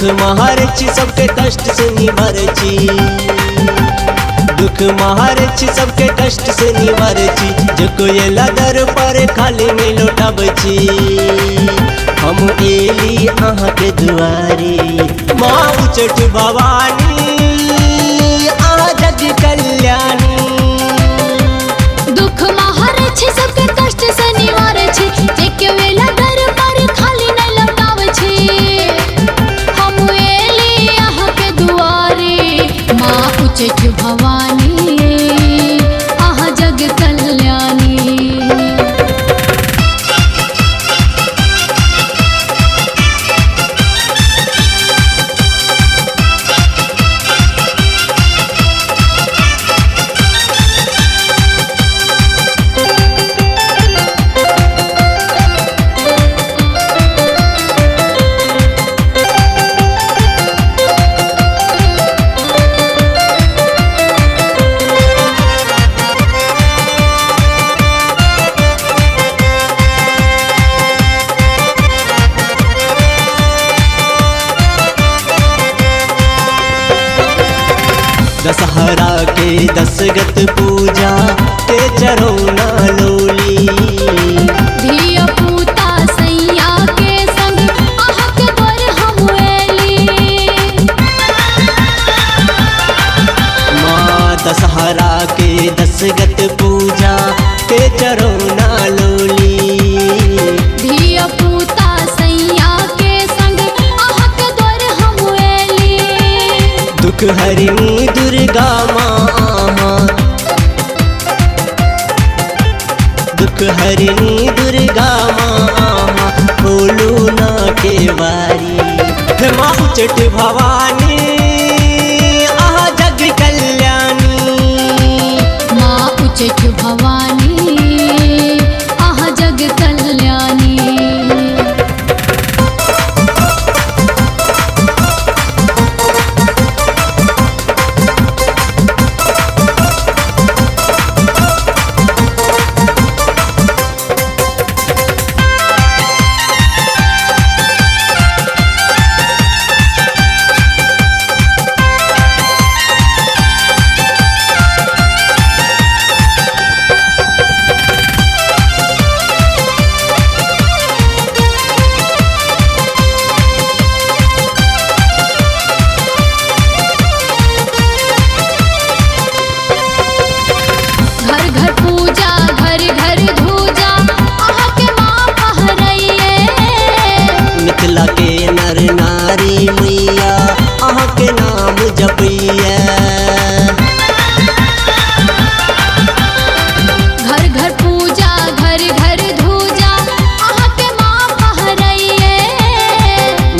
दुख महारची सबके कष्ट से निवारची, दुख महारची सबके कष्ट से निवारची। जो येला दर पर खाली में लौटाबची, हम एली अहाँ के दुआरी। माँ उचट भवानी अहाँ जग कल्याणी। दुख महारची सबके कष्ट से निवारची, जेके वेला दर पर खाली नहीं लौटावची। हम एली अहाँ के दुआरे, माँ उचट भवानी अहाँ जग कल्याणी। दशहरा के दशगत पूजा के चरौना लोली। धिया पूता सैया के संग अहाँ के बर हम एली। माँ दशहरा के दशगत पूजा के चरौना लोली। धिया पूता सैया के संग अहाँ के बर हम एली। दुख हरिणी दुर्गा माँ, दुख हरिणी दुर्गा माँ, बोलू ना के बारी। माँ उचट भवानी अहाँ जग कल्याणी। माँ उचट भवानी अहाँ जग कल्याणी। घर घर पूजा घर घर धूजा अहाँ के माँ पहरइए। मिथिला के नर नारी मैया अहाँ के नाम जपैया। घर घर पूजा घर घर धूजा अहाँ के माँ पहरइए।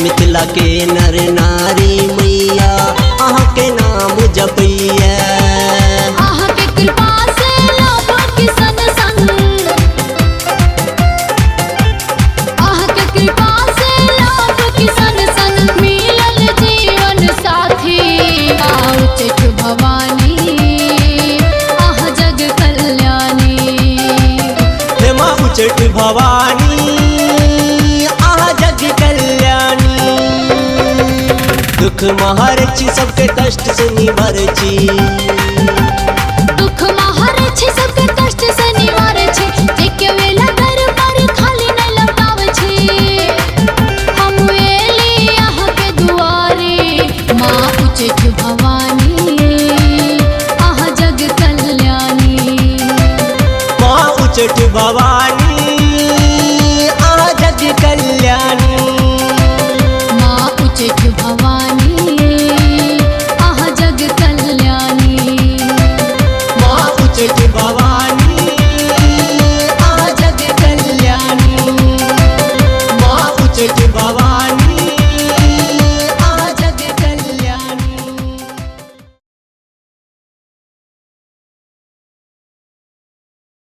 मिथिला के नर नारी मैया अहाँ के नाम जपैया। अहाँ के कृपा से लाभ किसन संग, अहाँ के कृपा से लाभ किसन संग, मिलल जीवन साथी। माँ उचट भवानी अहाँ जग कल्याणी। हे माँ उचट भवानी अहाँ जग कल्याणी। दुख महारची सबके कष्ट से निवारची, दुख महारची सबके कष्ट से निवारची। जेके वेला दर पर खाली नहीं लौटावची। हम एली अहाँ के दुआरे, माँ उचट भवानी अहाँ जग कल्याणी। माँ उचट भवानी।